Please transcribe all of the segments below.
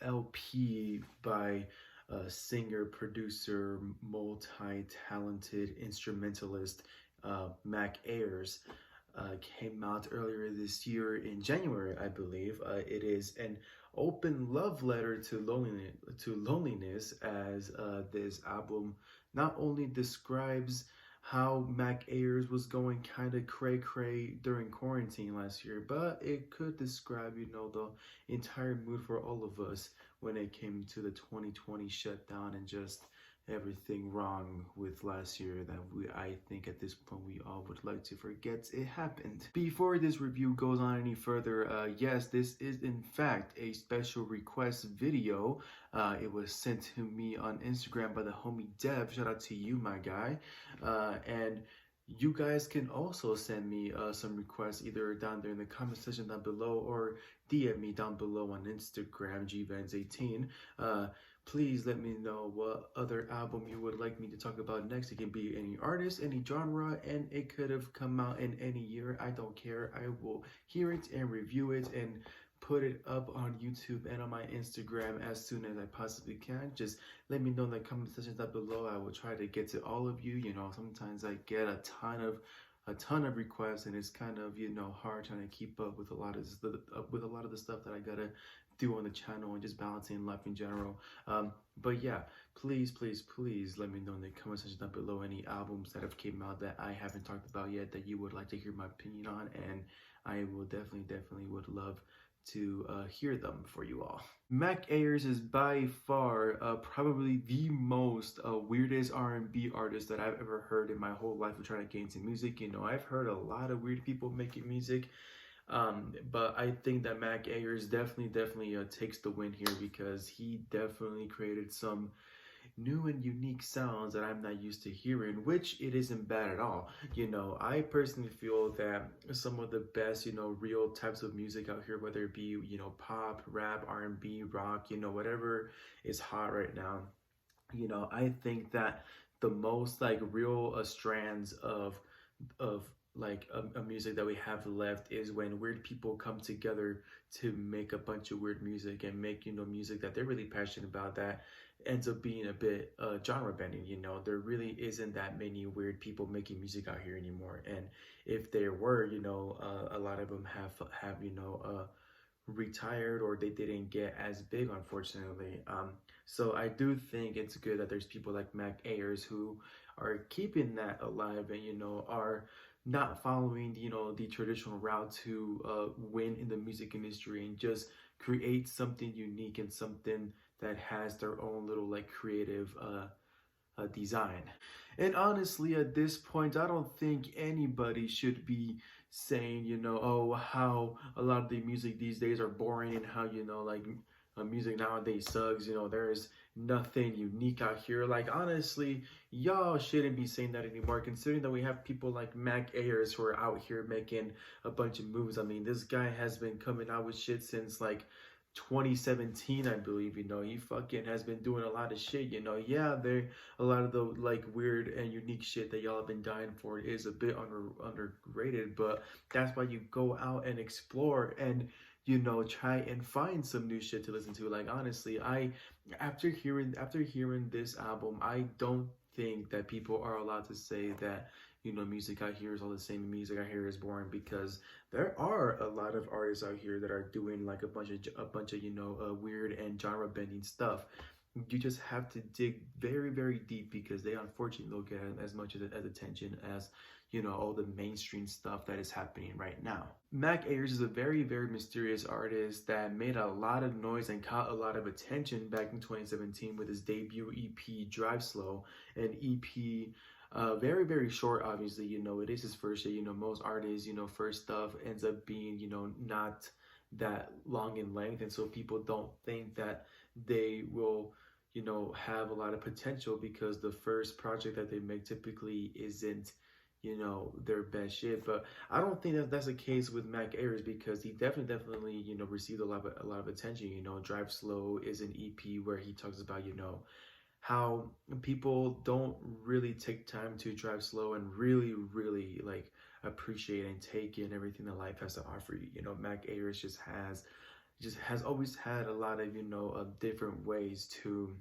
LP by singer, producer, multi-talented instrumentalist Mac Ayres came out earlier this year in January, I believe. It is an open love letter to loneliness, as this album not only describes how Mac Ayres was going kind of cray cray during quarantine last year, but it could describe, the entire mood for all of us when it came to the 2020 shutdown and just everything wrong with last year that I think at this point we all would like to forget it happened. Before this review goes on any further, yes, this is in fact a special request video. It was sent to me on Instagram by the homie Dev. Shout out to you, my guy. And you guys can also send me some requests either down there in the comment section down below or DM me down below on Instagram, gvans18. Please let me know what other album you would like me to talk about next. It can be any artist, any genre, and it could have come out in any year. I don't care. I will hear it and review it and put it up on YouTube and on my Instagram as soon as I possibly can. Just let me know in the comment section down below. I will try to get to all of you. Sometimes I get a ton of requests, and it's kind of hard trying to keep up with a lot of the stuff that I gotta do on the channel and just balancing life in general. But yeah, please let me know in the comment section down below any albums that have came out that I haven't talked about yet that you would like to hear my opinion on, and I will definitely would love to hear them for you all. Mac Ayres is by far probably the most weirdest R&B artist that I've ever heard in my whole life of trying to get into music. I've heard a lot of weird people making music, but I think that Mac Ayres definitely takes the win here, because he definitely created some new and unique sounds that I'm not used to hearing, which it isn't bad at all. I personally feel that some of the best, real types of music out here, whether it be, pop, rap, R&B, rock, whatever is hot right now, I think that the most like real strands of like a music that we have left is when weird people come together to make a bunch of weird music and make music that they're really passionate about, that ends up being a bit genre bending. There really isn't that many weird people making music out here anymore, and if there were, a lot of them have retired, or they didn't get as big, unfortunately. So I do think it's good that there's people like Mac Ayres who are keeping that alive and are not following the traditional route to win in the music industry, and just create something unique and something that has their own little like creative design. And honestly, at this point, I don't think anybody should be saying, oh, how a lot of the music these days are boring, and how, like music nowadays sucks. There's nothing unique out here. Like, honestly, y'all shouldn't be saying that anymore, considering that we have people like Mac Ayres who are out here making a bunch of moves. I mean, this guy has been coming out with shit since like 2017, I believe. He fucking has been doing a lot of shit. Yeah, there a lot of the like weird and unique shit that y'all have been dying for is a bit underrated, but that's why you go out and explore and try and find some new shit to listen to. Like, honestly, after hearing this album, I don't think that people are allowed to say that music out here is all the same, music out here is boring, because there are a lot of artists out here that are doing like a bunch of weird and genre bending stuff. You just have to dig very deep, because they unfortunately don't get as much as attention as all the mainstream stuff that is happening right now. Mac Ayres is a very mysterious artist that made a lot of noise and caught a lot of attention back in 2017 with his debut EP Drive Slow, an EP very short. Obviously, it is his first shit. Most artists, first stuff ends up being, not that long in length, and so people don't think that they will, have a lot of potential, because the first project that they make typically isn't, their best shit. But I don't think that that's the case with Mac Ayres, because he definitely, received a lot of attention. Drive Slow is an EP where he talks about, how people don't really take time to drive slow and really like appreciate and take in everything that life has to offer you. Mac Ayres just has just has always had a lot of different ways to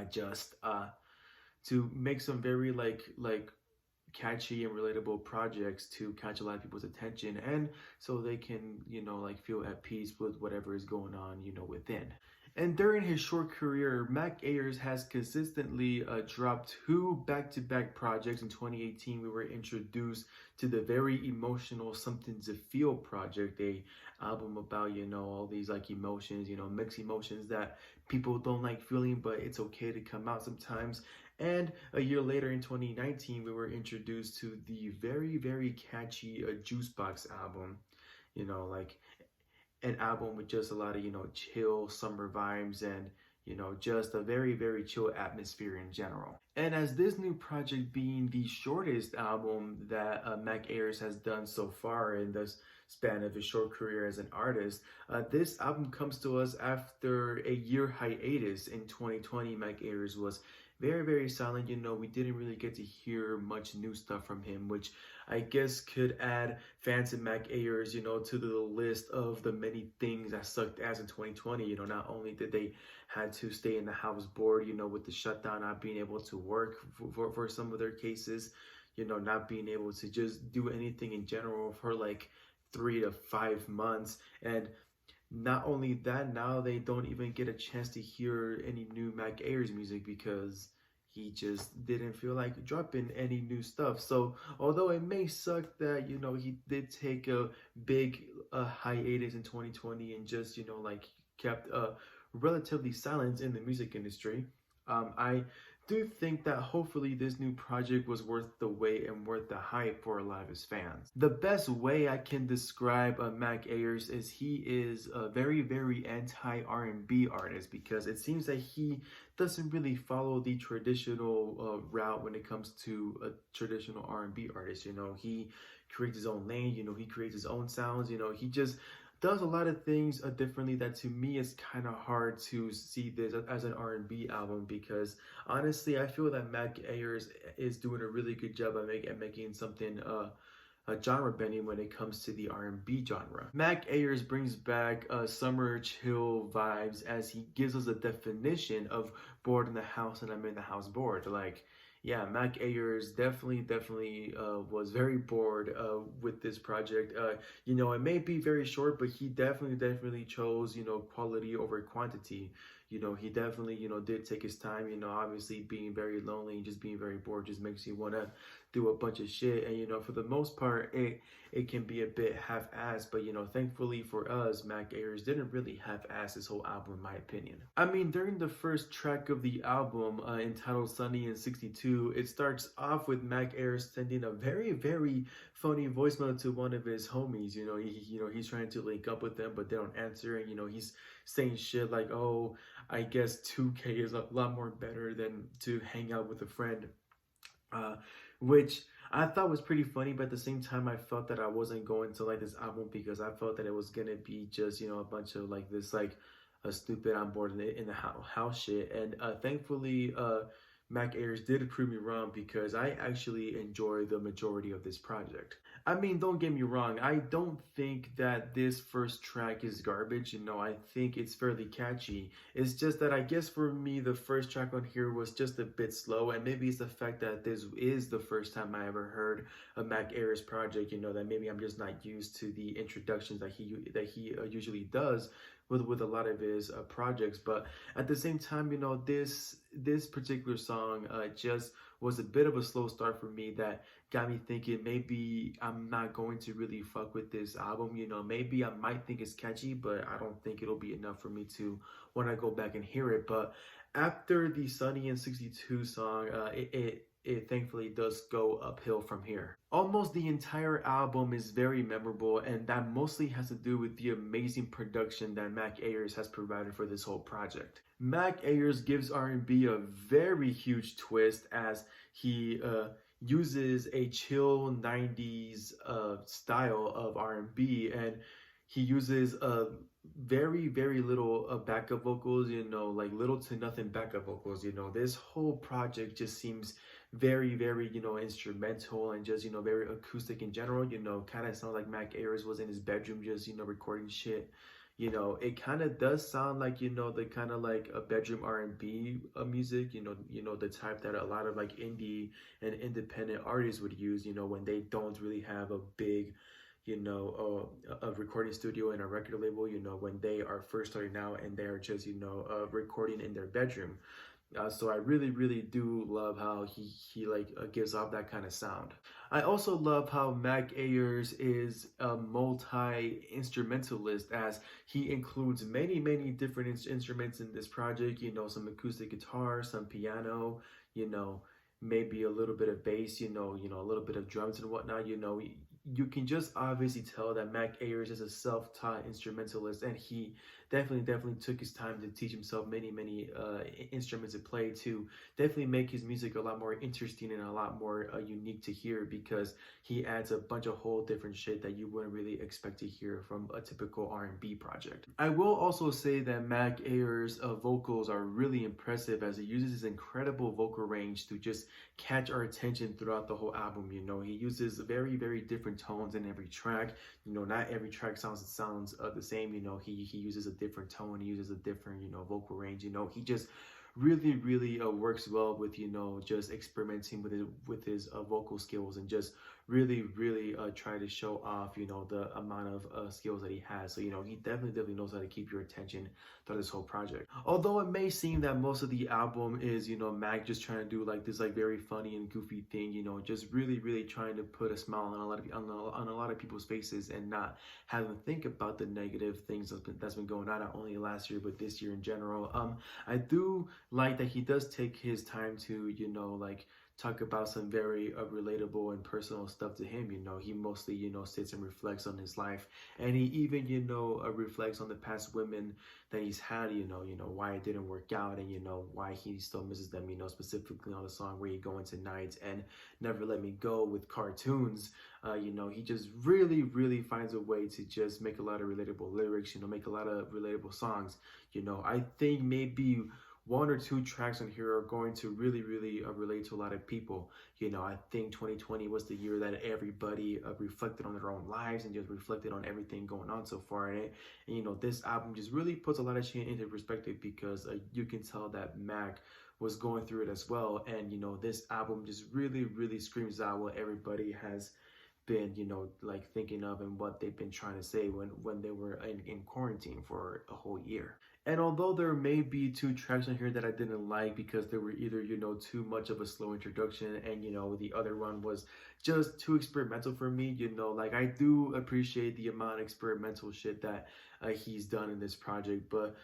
just to make some very like catchy and relatable projects to catch a lot of people's attention, and so they can like feel at peace with whatever is going on within. And during his short career, Mac Ayres has consistently dropped two back-to-back projects. In 2018, we were introduced to the very emotional Something to Feel project, a album about all these like emotions, mixed emotions that people don't like feeling, but it's okay to come out sometimes. And a year later, in 2019, we were introduced to the very catchy Juice Box album. Like an album with just a lot of chill summer vibes, and just a very chill atmosphere in general. And as this new project being the shortest album that Mac Ayres has done so far in the span of his short career as an artist, this album comes to us after a year hiatus. In 2020, Mac Ayres was very silent. We didn't really get to hear much new stuff from him, which I guess could add fans of Mac Ayres to the list of the many things that sucked ass in 2020. Not only did they had to stay in the house bored with the shutdown, not being able to work for some of their cases, not being able to just do anything in general for like 3 to 5 months. And not only that, now they don't even get a chance to hear any new Mac Ayres music because he just didn't feel like dropping any new stuff. So although it may suck that he did take a big hiatus in 2020 and just like kept relatively silent in the music industry, I do think that hopefully this new project was worth the wait and worth the hype for a lot of his fans. The best way I can describe Mac Ayres is he is a very anti R&B artist, because it seems that he doesn't really follow the traditional route when it comes to a traditional R&B artist. He creates his own lane, he creates his own sounds, he just does a lot of things differently that to me is kind of hard to see this as an R&B album, because honestly I feel that Mac Ayres is doing a really good job at making something genre bending when it comes to the R&B genre. Mac Ayres brings back summer chill vibes as he gives us a definition of bored in the house and I'm in the house bored. Like, yeah, Mac Ayres definitely was very bored with this project. It may be very short, but he definitely chose, quality over quantity. He definitely, did take his time. Obviously being very lonely and just being very bored just makes you want to do a bunch of shit. And, for the most part, it can be a bit half-assed. But, thankfully for us, Mac Ayres didn't really half-ass this whole album, in my opinion. I mean, during the first track of the album, entitled Sunny and 62, it starts off with Mac Ayres sending a very funny voicemail to one of his homies. He's trying to link up with them, but they don't answer. And, he's saying shit like, oh, I guess 2K is a lot more better than to hang out with a friend. Which I thought was pretty funny, but at the same time, I felt that I wasn't going to like this album because I felt that it was gonna be just a bunch of like this like a stupid I'm bored in the house shit. And thankfully, Mac Ayres did prove me wrong, because I actually enjoy the majority of this project. I mean, don't get me wrong, I don't think that this first track is garbage. I think it's fairly catchy. It's just that I guess for me, the first track on here was just a bit slow, and maybe it's the fact that this is the first time I ever heard a Mac Ayres project, that maybe I'm just not used to the introductions that he usually does with a lot of his projects. But at the same time, this particular song just was a bit of a slow start for me that got me thinking maybe I'm not going to really fuck with this album. Maybe I might think it's catchy, but I don't think it'll be enough for me to when I go back and hear it. But after the Sunny and 62 song, it thankfully does go uphill from here. Almost the entire album is very memorable, and that mostly has to do with the amazing production that Mac Ayres has provided for this whole project. Mac Ayres gives R&B a very huge twist as he uses a chill 90s style of R&B, and he uses very little backup vocals, like little to nothing backup vocals. This whole project just seems very instrumental and just very acoustic in general. Kind of sounds like Mac Ayres was in his bedroom just recording shit, it kind of does sound like, the kind of like a bedroom R&B music, the type that a lot of like indie and independent artists would use, when they don't really have a big, a recording studio and a record label, when they are first starting out and they're just, recording in their bedroom. So I really, really do love how he like gives off that kind of sound. I also love how Mac Ayres is a multi-instrumentalist, as he includes many, many different instruments in this project. Some acoustic guitar, some piano, you know, maybe a little bit of bass, a little bit of drums and whatnot. You can just obviously tell that Mac Ayres is a self-taught instrumentalist, and he definitely took his time to teach himself many, many instruments to play to definitely make his music a lot more interesting and a lot more unique to hear, because he adds a bunch of whole different shit that you wouldn't really expect to hear from a typical R&B project. I will also say that Mac Ayres' vocals are really impressive, as he uses his incredible vocal range to just catch our attention throughout the whole album. He uses very, very different tones in every track. Not every track sounds the same. He uses a different tone. He uses a different vocal range. He just really, really works well with just experimenting with his vocal skills, and just really, really try to show off the amount of skills that he has. So he definitely knows how to keep your attention throughout this whole project. Although it may seem that most of the album is Mac just trying to do like this like very funny and goofy thing, just really, really trying to put a smile on a lot of people's faces, and not having to think about the negative things that's been going on, not only last year but this year in general. I do like that he does take his time to like talk about some very relatable and personal stuff to him. He mostly sits and reflects on his life, and he even reflects on the past women that he's had, why it didn't work out, and why he still misses them, specifically on the song Where You Going Tonight and Never Let Me Go with CARRTOONS. He just really, really finds a way to just make a lot of relatable lyrics, make a lot of relatable songs. I think maybe one or two tracks on here are going to really, really relate to a lot of people. I think 2020 was the year that everybody reflected on their own lives and just reflected on everything going on so far. And this album just really puts a lot of shit into perspective, because you can tell that Mac was going through it as well. And this album just really, really screams out what everybody has been like thinking of, and what they've been trying to say when they were in quarantine for a whole year. And although there may be two tracks on here that I didn't like, because they were either too much of a slow introduction, and the other one was just too experimental for me, like I do appreciate the amount of experimental shit that he's done in this project, but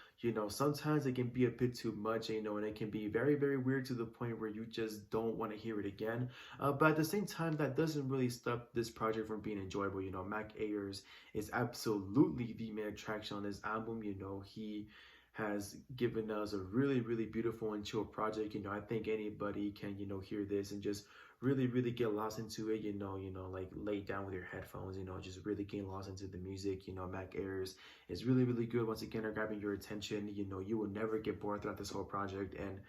sometimes it can be a bit too much, and it can be very, very weird, to the point where you just don't want to hear it again. But at the same time, that doesn't really stop this project from being enjoyable. Mac Ayres is absolutely the main attraction on this album. He has given us a really, really beautiful and chill project. I think anybody can hear this and just really, really get lost into it. Like lay down with your headphones. Just really get lost into the music. Mac Ayres is really, really good. Once again, are grabbing your attention. You will never get bored throughout this whole project. And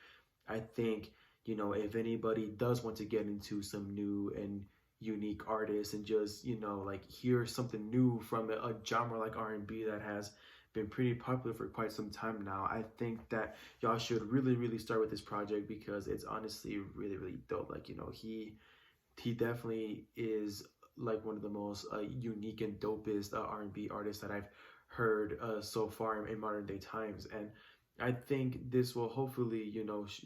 I think if anybody does want to get into some new and unique artists, and just like hear something new from a genre like R&B that has been pretty popular for quite some time now, I think that y'all should really, really start with this project, because it's honestly really, really dope. Like he definitely is like one of the most unique and dopest R&B artists that I've heard so far in modern day times. And I think this will hopefully,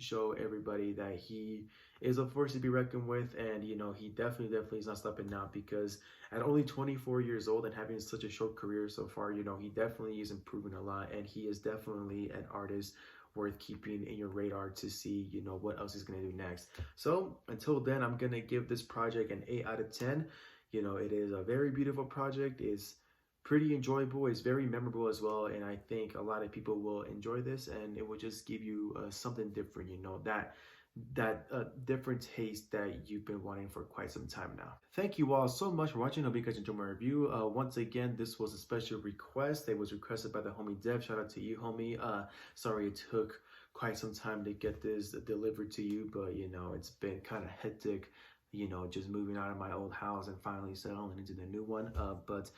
show everybody that he is a force to be reckoned with. And, he definitely is not stopping now, because at only 24 years old and having such a short career so far, he definitely is improving a lot. And he is definitely an artist worth keeping in your radar to see, what else he's going to do next. So until then, I'm going to give this project an 8 out of 10. It is a very beautiful project. It's pretty enjoyable. It's very memorable as well, and I think a lot of people will enjoy this, and it will just give you something different, that different taste that you've been wanting for quite some time now. Thank you all so much for watching. Hope you guys enjoyed my review. Once again, this was a special request. It was requested by the homie Dev. Shout out to you, homie. Sorry it took quite some time to get this delivered to you, but it's been kind of hectic just moving out of my old house and finally settling into the new one. But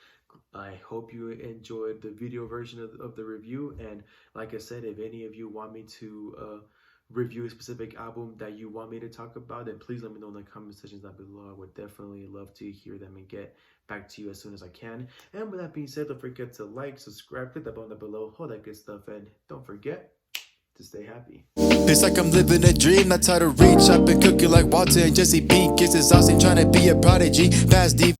I hope you enjoyed the video version of the review. And like I said, if any of you want me to review a specific album that you want me to talk about, then please let me know in the comment sections down below. I would definitely love to hear them and get back to you as soon as I can. And with that being said, don't forget to like, subscribe, click that button down below, all that good stuff, and don't forget to stay happy. It's like I'm living a dream, that's how to reach. I've been cooking like Walter and Jesse P. Kisses, I ain't trying to be a prodigy. Past deep.